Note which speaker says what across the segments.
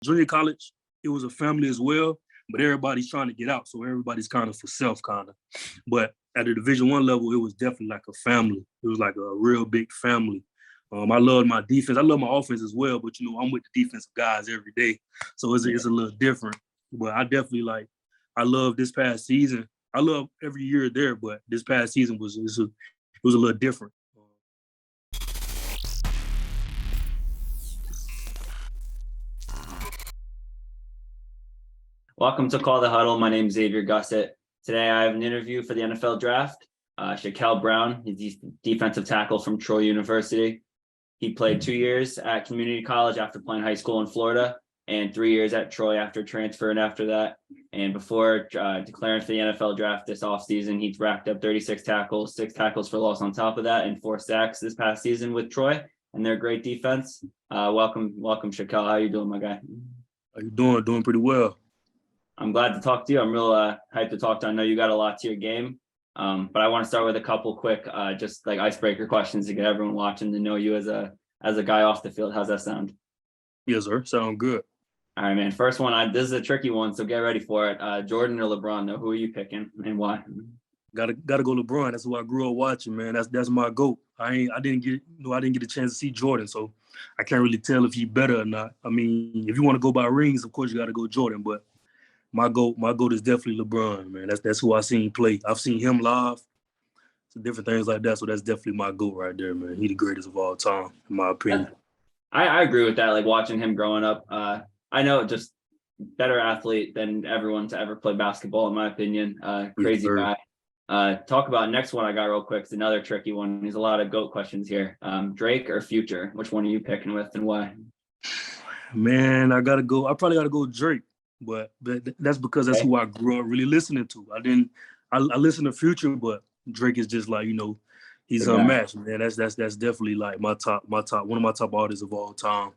Speaker 1: junior college, it was a family as well, but everybody's trying to get out, so everybody's kind of for self, kind of. But at the Division I level, it was definitely like a family. It was like a real big family. I love my defense. I love my offense as well, but I'm with the defensive guys every day, so it's a little different. But I definitely I love this past season. I love every year there, but this past season was a little different.
Speaker 2: Welcome to Call the Huddle. My name is Xavier Gussett. Today I have an interview for the NFL draft. Shakel Brown, he's defensive tackle from Troy University. He played 2 years at community college after playing high school in Florida, and 3 years at Troy after transferring after that. And before declaring for the NFL draft this offseason, he's racked up 36 tackles, 6 tackles for loss on top of that, and 4 sacks this past season with Troy and their great defense. Welcome, Shakel. How you doing, my guy?
Speaker 1: How you doing? Doing pretty well.
Speaker 2: I'm glad to talk to you. I'm real hyped to talk to. I know you got a lot to your game, but I want to start with a couple quick, just like icebreaker questions to get everyone watching to know you as a guy off the field. How's that sound?
Speaker 1: Yes, sir. Sound good.
Speaker 2: All right, man. First one. This is a tricky one, so get ready for it. Jordan or LeBron? Though, who are you picking and why?
Speaker 1: Gotta go LeBron. That's who I grew up watching, man. That's my GOAT. I didn't get a chance to see Jordan, so I can't really tell if he's better or not. I mean, if you want to go by rings, of course you got to go Jordan, but my GOAT is definitely LeBron, man. That's who I seen play. I've seen him live, so different things like that. So that's definitely my GOAT right there, man. He the greatest of all time, in my opinion.
Speaker 2: I agree with that. Like watching him growing up, I know just better athlete than everyone to ever play basketball, in my opinion. Crazy guy. Talk about next one I got real quick. It's another tricky one. There's a lot of GOAT questions here. Drake or Future? Which one are you picking with and why?
Speaker 1: Man, I probably gotta go Drake. But that's because that's who I grew up really listening to. I listen to Future, but Drake is just like, he's unmatched, man. That's definitely like my top, one of my top artists of all time.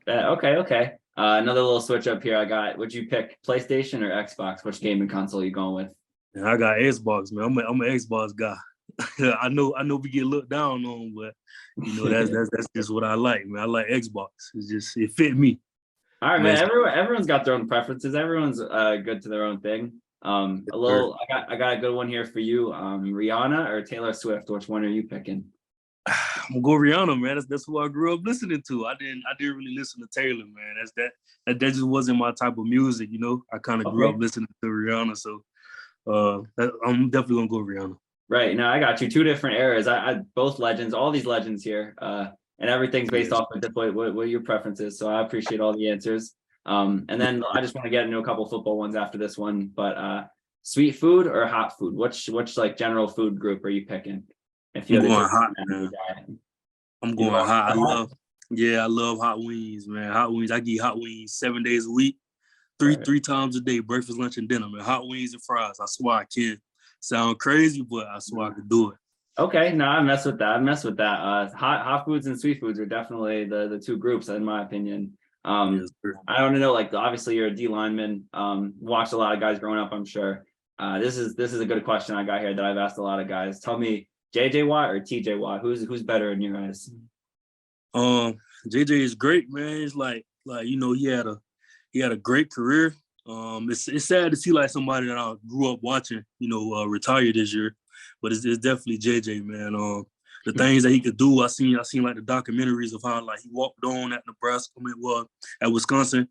Speaker 2: Okay. Another little switch up here I got. Would you pick PlayStation or Xbox? Which gaming console are you going with?
Speaker 1: And I got Xbox, man. I'm an Xbox guy. I know we get looked down on, but that's just what I like, man. I like Xbox. It fit me.
Speaker 2: All right, man. Everyone's got their own preferences. Everyone's good to their own thing. I got a good one here for you. Rihanna or Taylor Swift? Which one are you picking?
Speaker 1: I'm gonna go Rihanna, man. That's who I grew up listening to. I didn't really listen to Taylor, man. That just wasn't my type of music, I kind of grew up listening to Rihanna, so I'm definitely gonna go Rihanna.
Speaker 2: Right. Now I got you. 2 different eras. I both legends. All these legends here. And everything's based off of what your preference is. So I appreciate all the answers. And then I just want to get into a couple football ones after this one. But sweet food or hot food? Which like general food group are you picking?
Speaker 1: If you're going hot, man. I'm going hot. I love hot wings, man. Hot wings. I get hot wings 7 days a week, three times a day, breakfast, lunch, and dinner, man. Hot wings and fries. I swear I can. Sound crazy, but I swear I can do it.
Speaker 2: Okay, no, I mess with that. Hot foods and sweet foods are definitely the 2 groups, in my opinion. I don't know, like obviously you're a D lineman. Watched a lot of guys growing up, I'm sure. This is a good question I got here that I've asked a lot of guys. Tell me, JJ Watt or TJ Watt? Who's better in your eyes?
Speaker 1: JJ is great, man. It's like he had a great career. It's sad to see like somebody that I grew up watching, retire this year. But it's definitely JJ, man. The things that he could do, I seen like the documentaries of how like he walked on at Nebraska, at Wisconsin,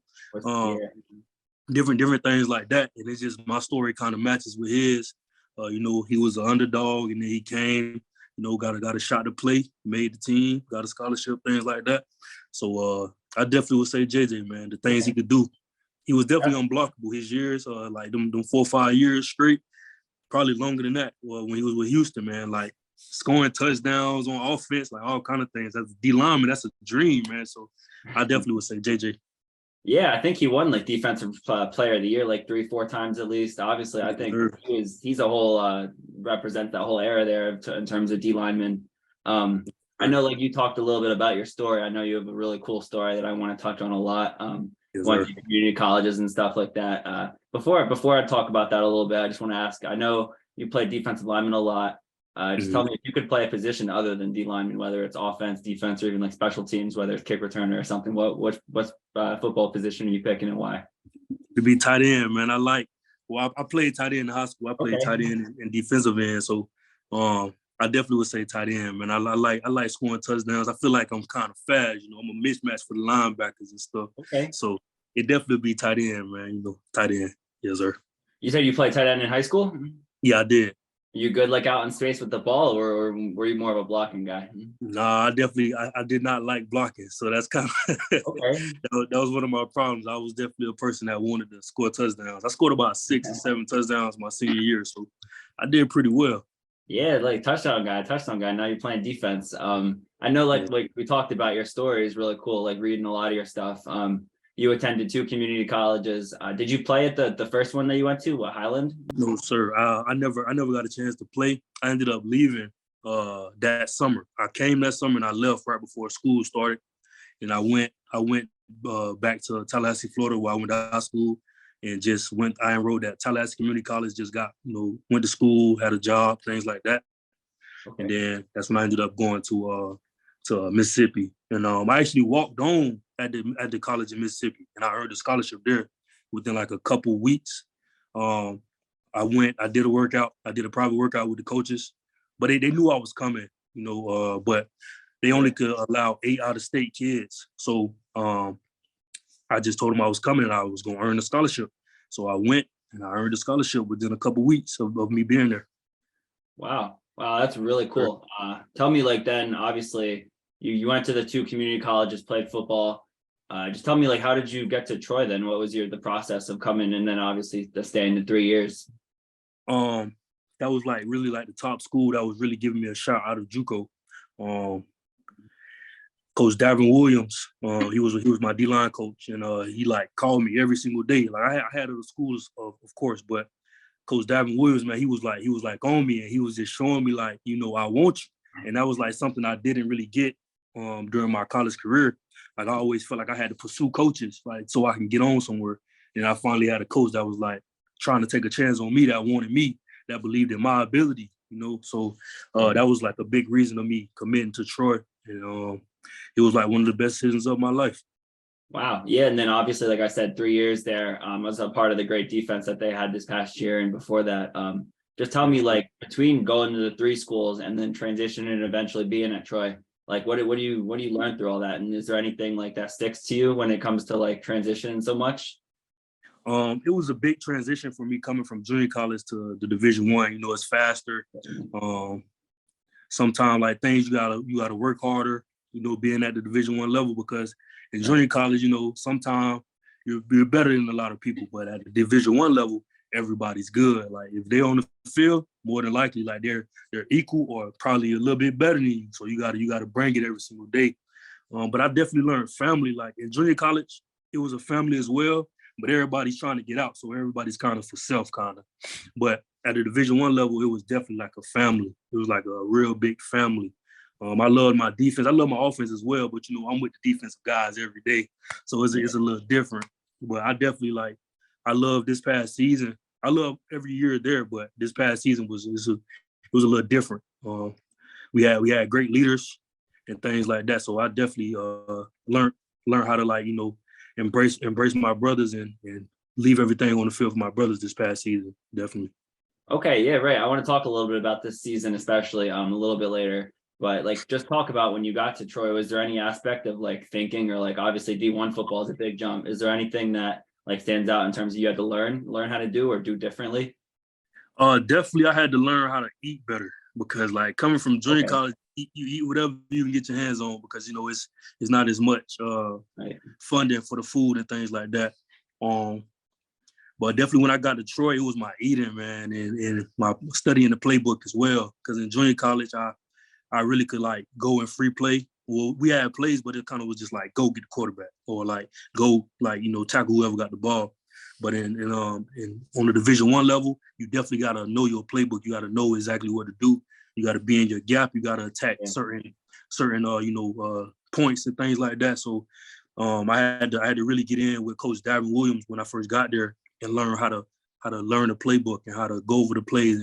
Speaker 1: different things like that. And it's just my story kind of matches with his. He was an underdog, and then he came. Got a shot to play, made the team, got a scholarship, things like that. So I definitely would say JJ, man. The things he could do, he was definitely unblockable. His years, like them 4 or 5 years straight. Probably longer than that. Well, when he was with Houston, man, like scoring touchdowns on offense, like all kind of things. As a D lineman, that's a dream, man. So I definitely would say JJ.
Speaker 2: Yeah, I think he won like defensive player of the year like 3-4 times at least. Obviously, I think he's a whole represent that whole era there in terms of D lineman. I know like you talked a little bit about your story. I know you have a really cool story that I want to touch on a lot. Went to community colleges and stuff like that. Before I talk about that a little bit, I just want to ask, I know you played defensive lineman a lot. Just tell me if you could play a position other than D lineman, whether it's offense, defense, or even like special teams, whether it's kick returner or something. What football position are you picking and why?
Speaker 1: To be tight end, man. I played tight end in high school. I played
Speaker 2: Okay.
Speaker 1: tight end and defensive end. So I definitely would say tight end, man. I like scoring touchdowns. I feel like I'm kind of fast, I'm a mismatch for the linebackers and stuff.
Speaker 2: Okay.
Speaker 1: So it definitely be tight end, man. Tight end. Yes, sir.
Speaker 2: You said you played tight end in high school?
Speaker 1: Yeah, I did.
Speaker 2: You good like out in space with the ball, or were you more of a blocking guy?
Speaker 1: Nah, I did not like blocking. So that's kind of
Speaker 2: Okay.
Speaker 1: that was one of my problems. I was definitely a person that wanted to score touchdowns. I scored about 6 or 7 touchdowns my senior year, so I did pretty well.
Speaker 2: Yeah, like touchdown guy. Now you're playing defense. I know like we talked about your story is really cool, like reading a lot of your stuff. You attended 2 community colleges. Did you play at the first one that you went to, Highland?
Speaker 1: No, sir. I never got a chance to play. I ended up leaving that summer. I came that summer and I left right before school started. And I went back to Tallahassee, Florida, where I went to high school, and I enrolled at Tallahassee Community College, just got, went to school, had a job, things like that. Okay. And then that's when I ended up going to Mississippi. And I actually walked on at the college in Mississippi, and I earned a scholarship there within like a couple weeks. I did a private workout with the coaches, but they knew I was coming, but they only could allow 8 out-of-state kids. So I just told them I was coming and I was going to earn a scholarship. So I went and I earned a scholarship within a couple weeks of me being there.
Speaker 2: Wow, that's really cool. Tell me, like, then obviously you went to the 2 community colleges, played football. Just tell me, like, how did you get to Troy then? What was the process of coming and then obviously the staying the 3 years?
Speaker 1: That was like really like the top school that was really giving me a shot out of JUCO. Coach Davin Williams, he was my D-line coach, and he like called me every single day. Like I had other schools, of course, but Coach Davin Williams, man, he was like on me, and he was just showing me like, I want you, and that was like something I didn't really get during my college career. Like I always felt like I had to pursue coaches, like so I can get on somewhere. And I finally had a coach that was like trying to take a chance on me, that wanted me, that believed in my ability, So that was like a big reason of me committing to Troy, and it was like one of the best decisions of my life.
Speaker 2: Wow. Yeah. And then obviously, like I said, 3 years there, I was a part of the great defense that they had this past year. And before that, just tell me, like, between going to the 3 schools and then transitioning and eventually being at Troy, like, what do you learn through all that? And is there anything like that sticks to you when it comes to like transitioning so much?
Speaker 1: It was a big transition for me coming from junior college to the Division I. It's faster. Sometimes like things you gotta work harder, being at the Division I level, because in junior college, sometimes you're better than a lot of people, but at the Division I level, everybody's good. Like if they're on the field, more than likely, like they're equal or probably a little bit better than you. So you gotta bring it every single day. But I definitely learned family. Like in junior college, it was a family as well, but everybody's trying to get out, so everybody's kind of for self, kind of. But at the Division I level, it was definitely like a family. It was like a real big family. I love my defense. I love my offense as well, but I'm with the defensive guys every day, so it's a little different. But I definitely I love this past season. I love every year there, but this past season was a little different. We had great leaders and things like that, so I definitely learned how to embrace my brothers and leave everything on the field for my brothers this past season. Definitely.
Speaker 2: Okay, yeah, right. I want to talk a little bit about this season, especially a little bit later. But like, just talk about when you got to Troy. Was there any aspect of like thinking, or like obviously D1 football is a big jump? Is there anything that like stands out in terms of you had to learn how to do or do differently?
Speaker 1: Definitely, I had to learn how to eat better, because like coming from junior college, you eat whatever you can get your hands on, because it's not as much funding for the food and things like that. But definitely when I got to Troy, it was my eating, man, and my studying the playbook as well. Because in junior college, I really could like go and free play. Well, we had plays, but it kind of was just like go get the quarterback, or like go like tackle whoever got the ball. But in on the Division I level, you definitely gotta know your playbook. You gotta know exactly what to do. You gotta be in your gap. You gotta attack certain points and things like that. So I had to really get in with Coach Davin Williams when I first got there and learn how to learn the playbook and how to go over the plays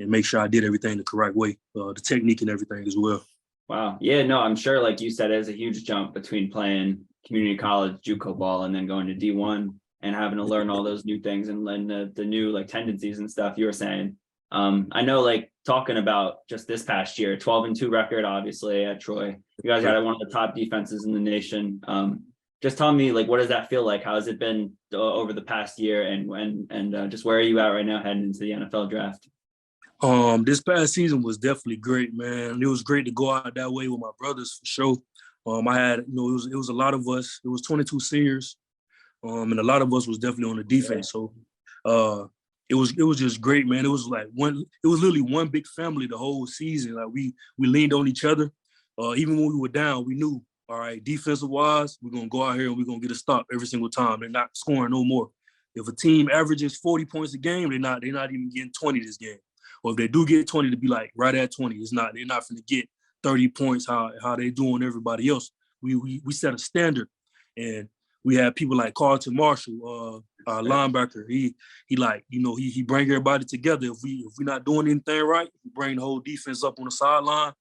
Speaker 1: make sure I did everything the correct way, the technique and everything as well.
Speaker 2: Wow. Yeah, no, I'm sure, like you said, it's a huge jump between playing community college JUCO ball and then going to D1 and having to learn all those new things and learn the new like tendencies and stuff you were saying. I know, like talking about just this past year, 12-2 record, obviously at Troy. You guys got one of the top defenses in the nation. Just tell me, like, what does that feel like? How has it been over the past year, and just where are you at right now heading into the NFL draft?
Speaker 1: This past season was definitely great, man. It was great to go out that way with my brothers for sure. I had, it was a lot of us. It was 22 seniors, and a lot of us was definitely on the defense. So, it was just great, man. It was like literally one big family the whole season. Like we leaned on each other. Even when we were down, we knew, all right, defensive wise, we're gonna go out here and we're gonna get a stop every single time. They're not scoring no more. If a team averages 40 points a game, they're not even getting 20 this game. Or if they do get 20, to be like right at 20. They're not gonna get 30 points how they doing everybody else. We set a standard, and we had people like Carlton Marshall, linebacker. He bring everybody together. If we not doing anything right, we bring the whole defense up on the sideline.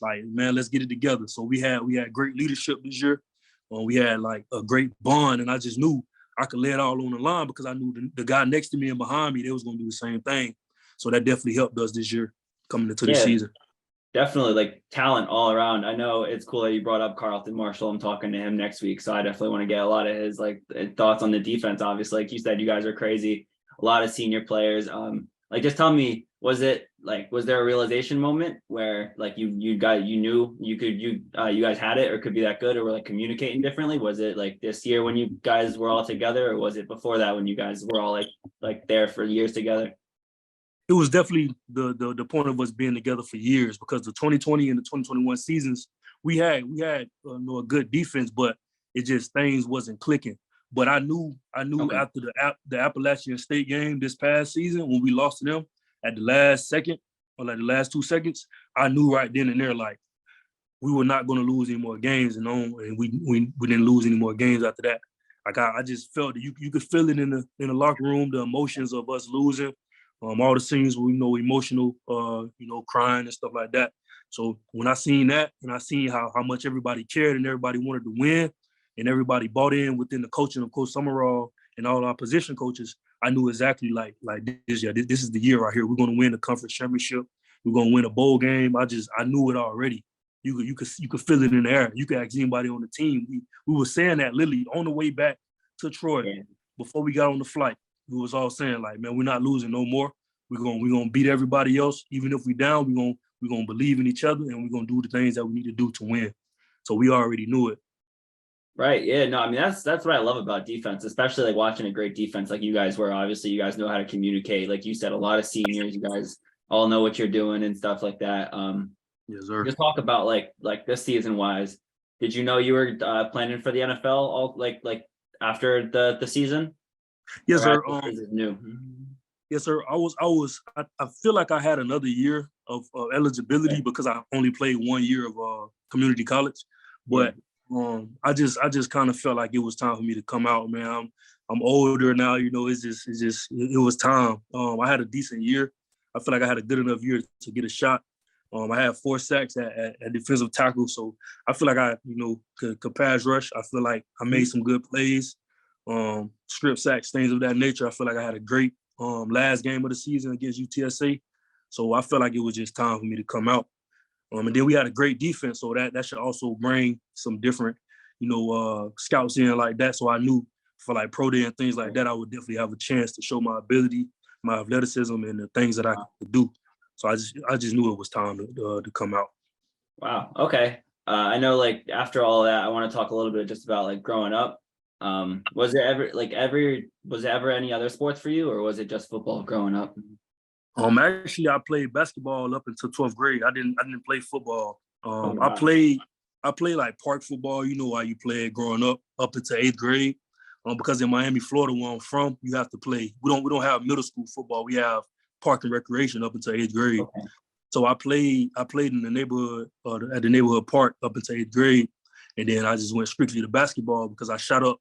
Speaker 1: Like, man, let's get it together. So we had great leadership this year. We had like a great bond, and I just knew I could lay it all on the line because I knew the guy next to me and behind me, they was gonna do the same thing. So that definitely helped us this year coming into the season.
Speaker 2: Definitely, like talent all around. I know it's cool that you brought up Carlton Marshall. I'm talking to him next week, so I definitely want to get a lot of his like thoughts on the defense. Obviously, like you said, you guys are crazy. A lot of senior players. Like just tell me, was there a realization moment where like you guys had it or could be that good or were like communicating differently? Was it like this year when you guys were all together, or was it before that when you guys were all like there for years together?
Speaker 1: It was definitely the point of us being together for years, because the 2020 and the 2021 seasons we had a good defense, but it just things wasn't clicking. But I knew okay, after the Appalachian State game this past season when we lost to them at the last second or like the last 2 seconds, I knew right then and there like we were not going to lose any more games, and we didn't lose any more games after that. Like I just felt that you could feel it in the locker room, the emotions of us losing. All the scenes were, emotional, crying and stuff like that. So when I seen that and I seen how much everybody cared and everybody wanted to win and everybody bought in within the coaching of Coach Summerall and all our position coaches, I knew exactly like this is the year right here. We're going to win the conference championship. We're going to win a bowl game. I knew it already. You could feel it in the air. You could ask anybody on the team. We were saying that literally on the way back to Troy before we got on the flight. We was all saying like, man, we're not losing no more. We're gonna beat everybody else. Even if we down, we're gonna believe in each other and we're gonna do the things that we need to do to win. So we already knew it.
Speaker 2: Right. Yeah. No, I mean that's what I love about defense, especially like watching a great defense like you guys were. Obviously, you guys know how to communicate. Like you said, a lot of seniors, you guys all know what you're doing and stuff like that.
Speaker 1: Yes, sir.
Speaker 2: Just talk about like this season wise. Did you know you were planning for the NFL all like after the season?
Speaker 1: Yes, sir.
Speaker 2: New.
Speaker 1: Yes, sir. I feel like I had another year of eligibility because I only played 1 year of community college, but I just kind of felt like it was time for me to come out, man. I'm older now, it was time. I had a decent year. I feel like I had a good enough year to get a shot. I had 4 sacks at defensive tackle, so I feel like I could pass rush. I feel like I made some good plays. Strip sacks, things of that nature. I feel like I had a great last game of the season against UTSA. So I felt like it was just time for me to come out. And then we had a great defense, so that should also bring some different, scouts in like that. So I knew for like pro day and things like that, I would definitely have a chance to show my ability, my athleticism, and the things that I could do. So I just knew it was time to come out.
Speaker 2: Wow. Okay. I know like after all that, I want to talk a little bit just about like growing up. Was there ever any other sports for you, or was it just football growing up?
Speaker 1: Actually, I played basketball up until 12th grade. I didn't play football. I played like park football. How you play it growing up until 8th grade. Because in Miami, Florida, where I'm from, you have to play. We don't have middle school football. We have park and recreation up until 8th grade. Okay. So I played in the neighborhood at the neighborhood park up until 8th grade, and then I just went strictly to basketball because I shot up.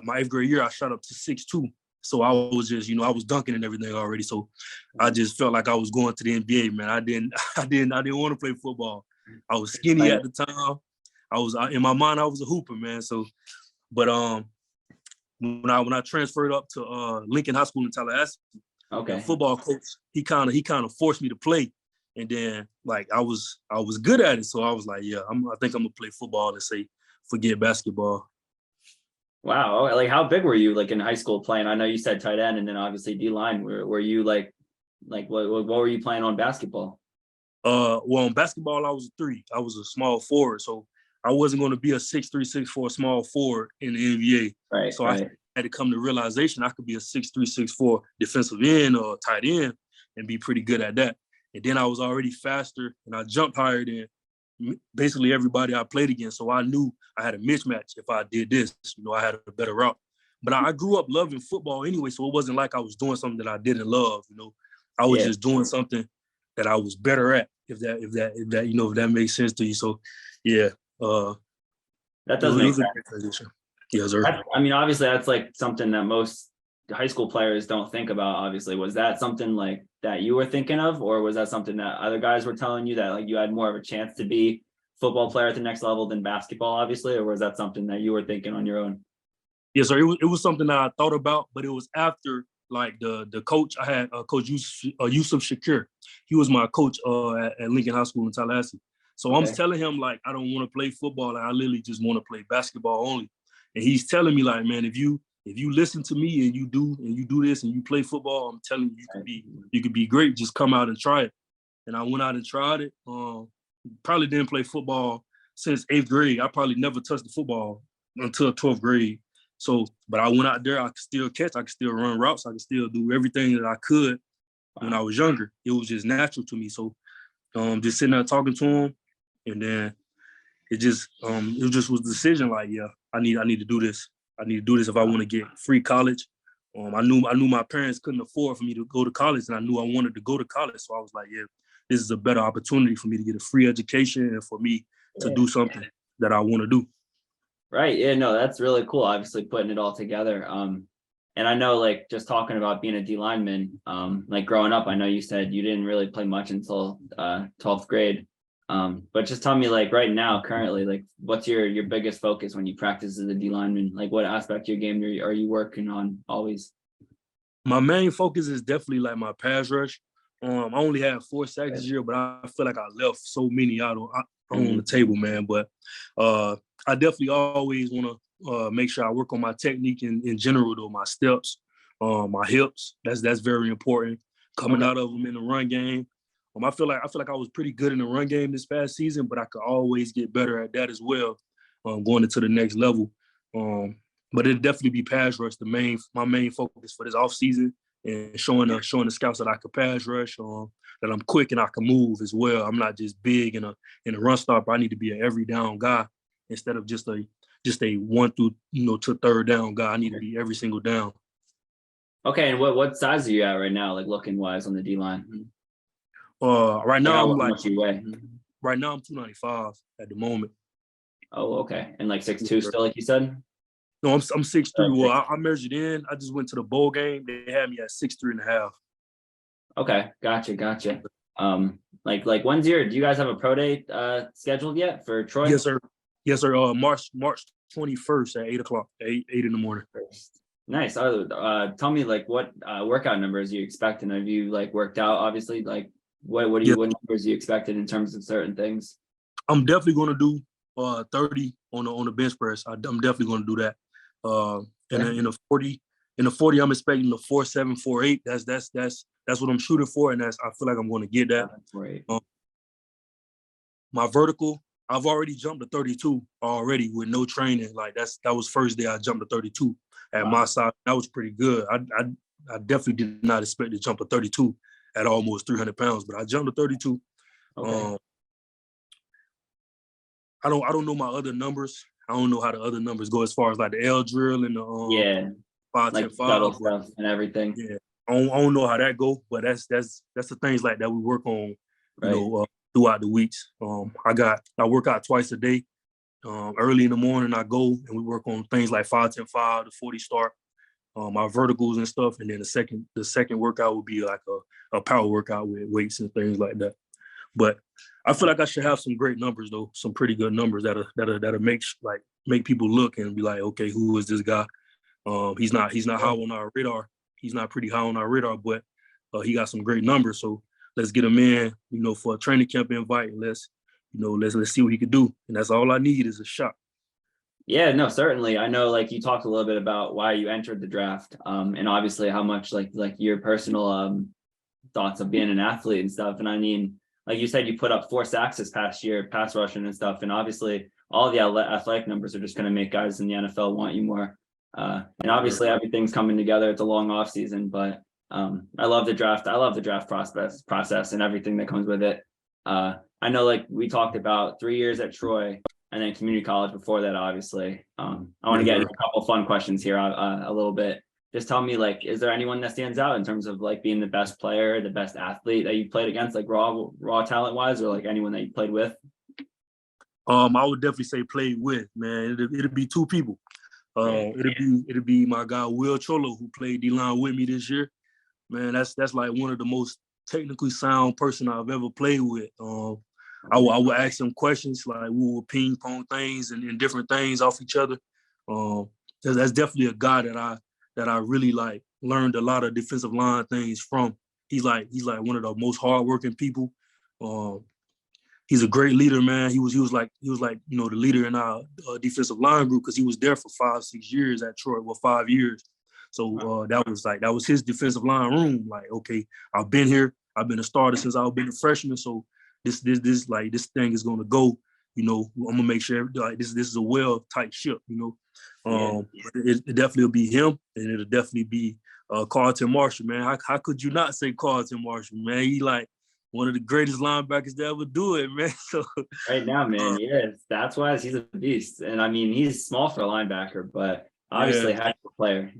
Speaker 1: My 8th grade year, I shot up to 6'2", So I was just, I was dunking and everything already. So I just felt like I was going to the NBA, man. I didn't want to play football. I was skinny at the time. In my mind, I was a hooper, man. So, but when I transferred up to Lincoln High School in Tallahassee, the football coach, he kind of forced me to play. And then like I was good at it. So I was like, yeah, I think I'm gonna play football and say, forget basketball.
Speaker 2: Wow. Like how big were you like in high school playing? I know you said tight end and then obviously D-line. Were you like what were you playing on basketball?
Speaker 1: Well, on basketball, I was a 3. I was a small forward. So I wasn't going to be a 6'3", 6'4" small forward in the NBA.
Speaker 2: Right.
Speaker 1: So I had to come to realization I could be a 6'3", 6'4" defensive end or tight end and be pretty good at that. And then I was already faster and I jumped higher than basically everybody I played against. So I knew I had a mismatch if I did this. I had a better route. But I grew up loving football anyway, so it wasn't like I was doing something that I didn't love. I was just doing something that I was better at. If that makes sense to you. So yeah,
Speaker 2: that does make sense.
Speaker 1: Yes, sir.
Speaker 2: I mean, obviously, that's like something that most high school players don't think about. Obviously, was that something like that you were thinking of, or was that something that other guys were telling you that like you had more of a chance to be football player at the next level than basketball, obviously, or was that something that you were thinking on your own?
Speaker 1: Yes, sir. It was something that I thought about, but it was after like the coach I had, Coach Yusuf Shakir. He was my coach at Lincoln High School in Tallahassee. So I'm telling him like I don't want to play football. I literally just want to play basketball only. And he's telling me like, man, if you listen to me and you do this and you play football, I'm telling you, you could be great. Just come out and try it. And I went out and tried it. Probably didn't play football since 8th grade. I probably never touched the football until 12th grade. So, but I went out there, I could still catch, I could still run routes, I could still do everything that I could when I was younger. It was just natural to me. So just sitting there talking to him, and then it just was a decision like, yeah, I need to do this. I need to do this if I want to get free college. I knew my parents couldn't afford for me to go to college, and I knew I wanted to go to college. So I was like, yeah, this is a better opportunity for me to get a free education and for me to do something that I want to do.
Speaker 2: Right. Yeah, no, that's really cool. Obviously putting it all together. And I know like just talking about being a D lineman, like growing up, I know you said you didn't really play much until 12th grade. But just tell me like right now, currently, like what's your biggest focus when you practice as a D lineman? Like what aspect of your game are you working on always?
Speaker 1: My main focus is definitely like my pass rush. I only had 4 sacks this year, but I feel like I left so many out on the table, man. But I definitely always want to make sure I work on my technique in general, though, my steps, my hips. That's very important. Coming out of them in the run game. I feel like I was pretty good in the run game this past season, but I could always get better at that as well, going into the next level. But it'd definitely be pass rush, my main focus for this offseason, and showing the scouts that I could pass rush, that I'm quick and I can move as well. I'm not just big in a run stopper. I need to be an every down guy instead of just a 1 through to 3rd down guy. I need to be every single down.
Speaker 2: Okay, and what size are you at right now, like looking wise on the D line?
Speaker 1: Right now I'm
Speaker 2: much you weigh?
Speaker 1: Right now I'm 295 at the moment.
Speaker 2: Oh, okay, and like 6'2" still, like you said.
Speaker 1: No, I'm 6'3". Well, I measured in. I just went to the bowl game. They had me at 6'3.5".
Speaker 2: Okay, gotcha. Like when's do you guys have a pro day scheduled yet for Troy?
Speaker 1: Yes, sir. March 21st at 8:00, 8 in the morning.
Speaker 2: Nice. Tell me like what workout numbers you expecting? Have you like worked out? Obviously, like what numbers you expected in terms of certain things? I'm
Speaker 1: definitely going to do 30 on the bench press. I'm definitely going to do that. In a 40, I'm expecting the 4.7, 4.8. That's what I'm shooting for, and I feel like I'm going to get that. My vertical, I've already jumped to 32 already with no training. Like that was first day I jumped to 32 at my side. That was pretty good. I definitely did not expect to jump to 32 at almost 300 pounds, but I jumped to 32. Okay. I don't know my other numbers. I don't know how the other numbers go as far as like the L drill and the 5,
Speaker 2: like
Speaker 1: 10, 5
Speaker 2: stuff and everything.
Speaker 1: Yeah, I don't know how that go, but that's the things like that we work on, throughout the weeks. I work out twice a day. Early in the morning I go and we work on things like 5, 10, 5, the 40 start. my verticals and stuff, and then the second workout would be like a power workout with weights and things like that. But I feel like I should have some great numbers though, some pretty good numbers that'll make people look and be like, okay, who is this guy? He's not high on our radar. He's not pretty high on our radar, but he got some great numbers. So let's get him in, for a training camp invite. Let's see what he could do. And that's all I need is a shot.
Speaker 2: Yeah, no, certainly. I know, like, you talked a little bit about why you entered the draft, and obviously how much like your personal thoughts of being an athlete and stuff. And I mean, like you said, you put up 4 sacks this past year, pass rushing and stuff. And obviously, all the athletic numbers are just going to make guys in the NFL want you more. And obviously, everything's coming together. It's a long off season, but I love the draft. I love the draft process and everything that comes with it. I know, like we talked about, 3 years at Troy and then community college before that, obviously. I want to get into a couple of fun questions here a little bit. Just tell me, like, is there anyone that stands out in terms of like being the best player, the best athlete that you played against, like raw talent wise, or like anyone that you played with?
Speaker 1: I would definitely say played with, man. It'd be 2 people. It'd be my guy Will Cholo, who played D-line with me this year. Man, that's like one of the most technically sound person I've ever played with. I would ask him questions, like we would ping pong things and different things off each other. That's definitely a guy that I really like learned a lot of defensive line things from. He's like one of the most hardworking people. He's a great leader, man. He was like the leader in our defensive line group because he was there for 5-6 years at Troy, 5 years. So that was his defensive line room. Like, okay, I've been here. I've been a starter since I've been a freshman. So this thing is gonna go. I'm gonna make sure like this is a well tight ship. It definitely will be him, and it'll definitely be Carlton Marshall, man. How could you not say Carlton Marshall, man? He like one of the greatest linebackers to ever do it, man. So
Speaker 2: right now, man, that's why he's a beast. And I mean, he's small for a linebacker, but obviously a heck of a player.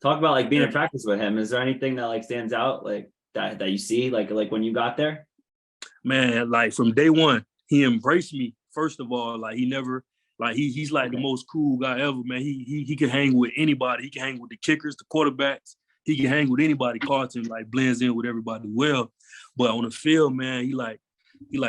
Speaker 2: Talk about like being in practice with him. Is there anything that like stands out like that you see like when you got there?
Speaker 1: Man, like from day one, he embraced me. First of all, like he never, like he's like the most cool guy ever, man. He can hang with anybody. He can hang with the kickers, the quarterbacks. He can hang with anybody. Carlton like blends in with everybody well. But on the field, man,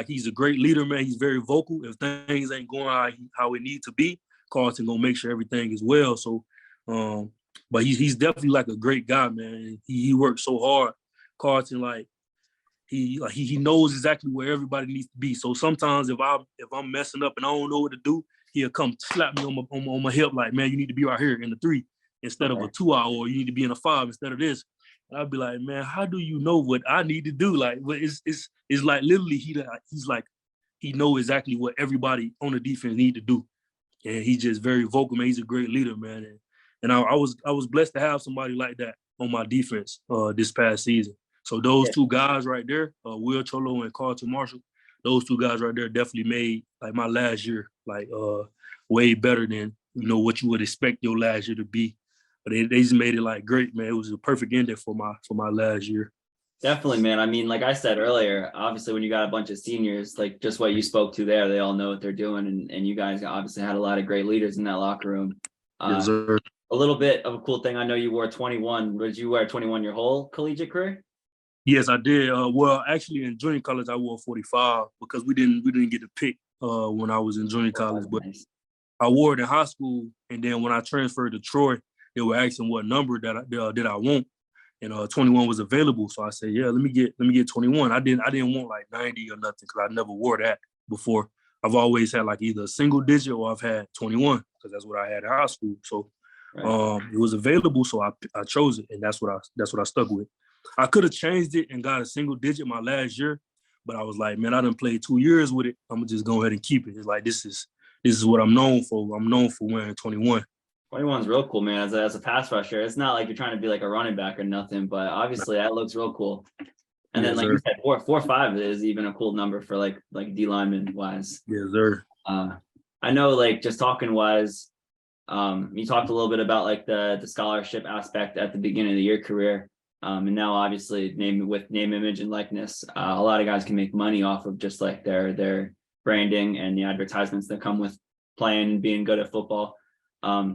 Speaker 1: he's a great leader, man. He's very vocal. If things ain't going how it need to be, Carlton gonna make sure everything is well. So, but he's definitely like a great guy, man. He works so hard. Carlton, like he knows exactly where everybody needs to be. So sometimes if I'm messing up and I don't know what to do, he'll come slap me on my hip like, man, you need to be right here in the 3 instead of a 2 hour, or you need to be in a 5 instead of this. And I'd be like, man, how do you know what I need to do? Like, but it's like literally he's like he knows exactly what everybody on the defense need to do, and he's just very vocal, man. He's a great leader, man. And I was blessed to have somebody like that on my defense this past season. So those 2 guys right there, Will Cholo and Carlton Marshall, those 2 guys right there definitely made like my last year like way better than what you would expect your last year to be. But they just made it like great, man. It was a perfect ending for my last year.
Speaker 2: Definitely, man. I mean, like I said earlier, obviously when you got a bunch of seniors, like just what you spoke to there, they all know what they're doing, and you guys obviously had a lot of great leaders in that locker room.
Speaker 1: Yes, sir.
Speaker 2: A little bit of a cool thing. I know you wore 21. Did you wear 21 your whole collegiate career?
Speaker 1: Yes, I did. Well, actually, in junior college, I wore 45 because we didn't get to pick when I was in junior college. But nice. I wore it in high school, and then when I transferred to Troy, they were asking what number that I want, and 21 was available. So I said, yeah, let me get 21. I didn't want like 90 or nothing because I never wore that before. I've always had like either a single digit or I've had 21 because that's what I had in high school. So it was available, so I chose it, and that's what I stuck with. I could have changed it and got a single digit my last year, but I was like, man, I done played 2 years with it. I'm gonna just go ahead and keep it. It's like this is what I'm known for. I'm known for wearing 21.
Speaker 2: 21 is real cool, man. As a pass rusher, it's not like you're trying to be like a running back or nothing, but obviously that looks real cool. And then, like you said, 4.5 is even a cool number for like D lineman wise.
Speaker 1: Yes, sir.
Speaker 2: I know, like just talking wise, you talked a little bit about like the scholarship aspect at the beginning of your career. And now obviously name, image, and likeness, a lot of guys can make money off of just like their branding and the advertisements that come with playing and being good at football.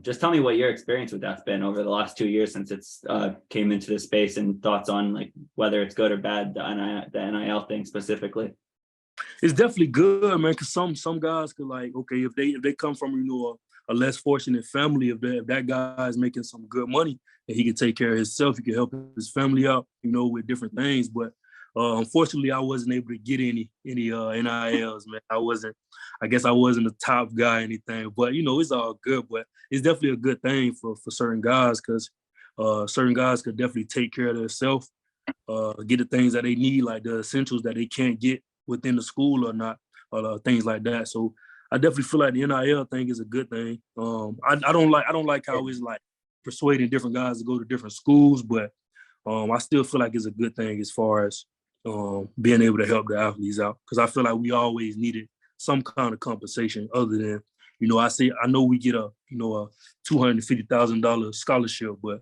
Speaker 2: Just tell me what your experience with that's been over the last 2 years since it's came into the space, and thoughts on like whether it's good or bad, the NIL thing specifically.
Speaker 1: It's definitely good, man. Because some guys could like, okay, if they come from a less fortunate family, if that guy is making some good money and he can take care of himself, he can help his family out, with different things. But unfortunately, I wasn't able to get any NILs, man. I guess I wasn't the top guy or anything. But it's all good. But it's definitely a good thing for certain guys because certain guys could definitely take care of themselves, get the things that they need, like the essentials that they can't get within the school or not, or things like that. So I definitely feel like the NIL thing is a good thing. I don't like how it's like persuading different guys to go to different schools, but I still feel like it's a good thing as far as being able to help the athletes out, because I feel like we always needed some kind of compensation other than, I know we get a $250,000 scholarship, but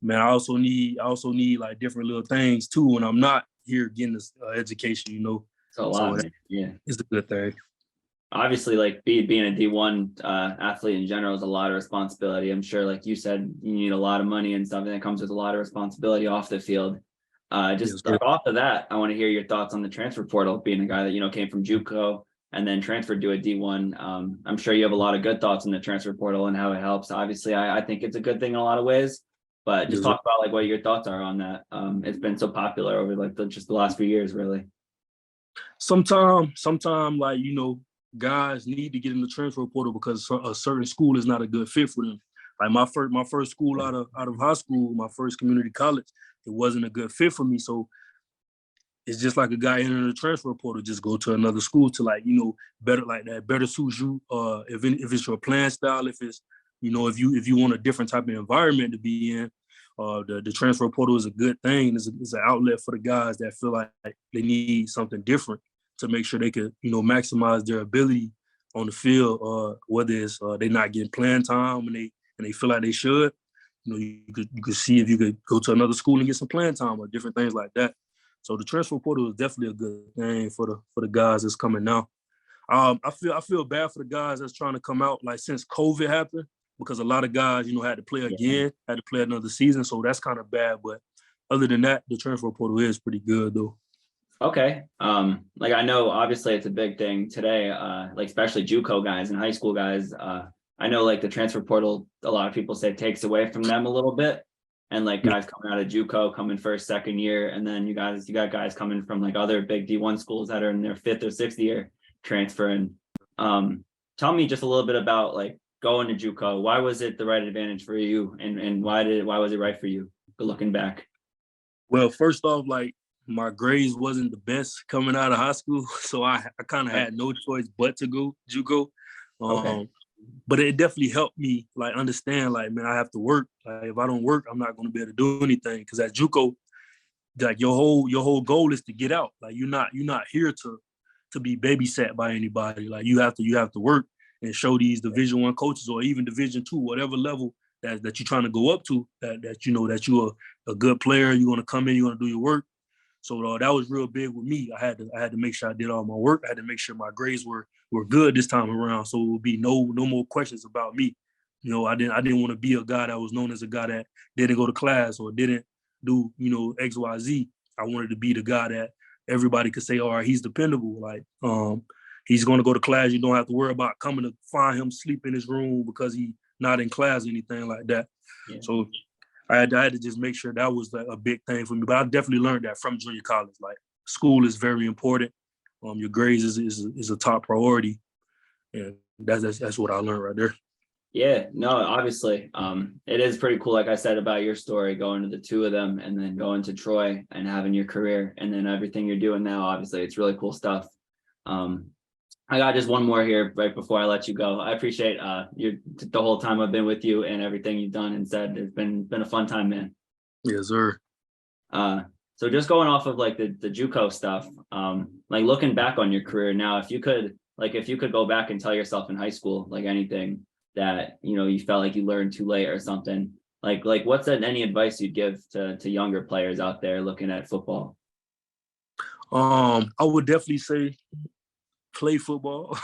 Speaker 1: man, I also need like different little things too when I'm not here getting this education,
Speaker 2: It's a lot,
Speaker 1: so
Speaker 2: man. Yeah.
Speaker 1: it's a good thing.
Speaker 2: Obviously, like being a D1 athlete in general is a lot of responsibility. I'm sure, like you said, you need a lot of money and something that comes with a lot of responsibility off the field. Just
Speaker 1: Yes,
Speaker 2: off of that, I want to hear your thoughts on the transfer portal, being a guy that, came from JUCO and then transferred to a D1. I'm sure you have a lot of good thoughts on the transfer portal and how it helps. Obviously, I think it's a good thing in a lot of ways, but just
Speaker 1: yes,
Speaker 2: talk about like what your thoughts are on that. It's been so popular over like just the last few years, really.
Speaker 1: Sometime, like, guys need to get in the transfer portal because a certain school is not a good fit for them. Like my first school out of high school, my first community college, it wasn't a good fit for me. So it's just like a guy entering the transfer portal, just go to another school to better like that, better suits you. If it's your playing style, if it's, if you want a different type of environment to be in, the transfer portal is a good thing. It's an outlet for the guys that feel like they need something different to make sure they could, maximize their ability on the field. Whether it's they're not getting playing time and they feel like they should, you could see if you could go to another school and get some playing time or different things like that. So the transfer portal is definitely a good thing for the guys that's coming now. I feel bad for the guys that's trying to come out like since COVID happened, because a lot of guys, had to play again, had to play another season. So that's kind of bad. But other than that, the transfer portal is pretty good though.
Speaker 2: Okay. Like I know obviously it's a big thing today, like especially JUCO guys and high school guys. I know like the transfer portal, a lot of people say takes away from them a little bit. And like guys coming out of JUCO coming first, second year, and then you got guys coming from like other big D1 schools that are in their fifth or sixth year transferring. Tell me just a little bit about like going to JUCO. Why was it the right advantage for you, and why was it right for you looking back?
Speaker 1: Well, first off, like my grades wasn't the best coming out of high school, so I kind of had no choice but to go JUCO.
Speaker 2: Okay.
Speaker 1: But it definitely helped me like understand, like, man, I have to work. Like, if I don't work, I'm not going to be able to do anything. Because at JUCO, like your whole goal is to get out. Like you're not here to be babysat by anybody. Like you have to work and show these Division I coaches or even Division II, whatever level that you're trying to go up to, that that you're a good player. You're going to come in, you're going to do your work. So that was real big with me. I had to make sure I did all my work. I had to make sure my grades were good this time around. So it would be no more questions about me. I didn't want to be a guy that was known as a guy that didn't go to class or didn't do, X, Y, Z. I wanted to be the guy that everybody could say, all right, he's dependable. Like, he's going to go to class. You don't have to worry about coming to find him sleep in his room because he's not in class or anything like that. Yeah. So I had to just make sure that was like a big thing for me. But I definitely learned that from junior college. Like, school is very important. Your grades is a top priority, and that's what I learned right there.
Speaker 2: Yeah, no, obviously, it is pretty cool. Like I said about your story, going to the two of them, and then going to Troy and having your career, and then everything you're doing now. Obviously, it's really cool stuff. I got just one more here right before I let you go. I appreciate the whole time I've been with you and everything you've done and said. It's been a fun time, man.
Speaker 1: Yes, sir.
Speaker 2: So just going off of like the JUCO stuff, like looking back on your career now, if you could go back and tell yourself in high school, like anything that you felt like you learned too late or something, like what's any advice you'd give to younger players out there looking at football?
Speaker 1: I would definitely say play football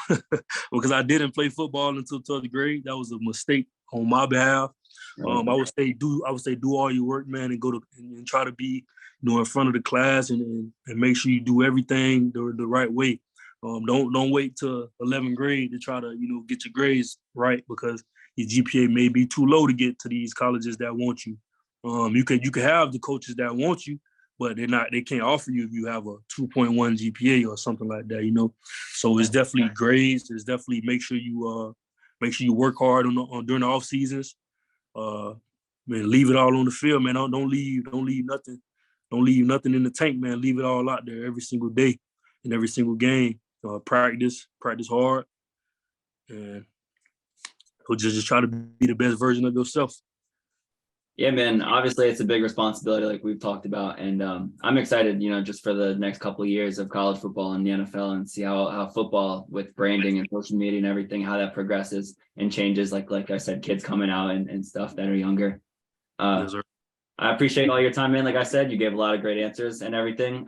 Speaker 1: because I didn't play football until 12th grade. That was a mistake on my behalf.
Speaker 2: Right.
Speaker 1: I would say do all your work, man, and go to and try to be, in front of the class and make sure you do everything the right way. Don't wait till 11th grade to try to get your grades right, because your GPA may be too low to get to these colleges that want you. You can have the coaches that want you, but they can't offer you if you have a 2.1 GPA or something like that. So it's definitely grades. It's definitely make sure you work hard on during the off seasons. Man, leave it all on the field, man. Don't leave nothing. Don't leave nothing in the tank, man. Leave it all out there every single day, in every single game. Practice hard, and just try to be the best version of yourself.
Speaker 2: Yeah, man. Obviously, it's a big responsibility, like we've talked about, and I'm excited, just for the next couple of years of college football and the NFL, and see how football with branding and social media and everything, how that progresses and changes. Like I said, kids coming out and stuff that are younger.
Speaker 1: Yes, sir.
Speaker 2: I appreciate all your time, man. Like I said, you gave a lot of great answers and everything.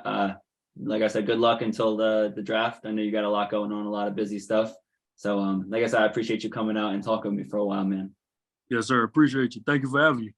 Speaker 2: Like I said, good luck until the draft. I know you got a lot going on, a lot of busy stuff. So, like I said, I appreciate you coming out and talking with me for a while, man.
Speaker 1: Yes, sir. Appreciate you. Thank you for having me.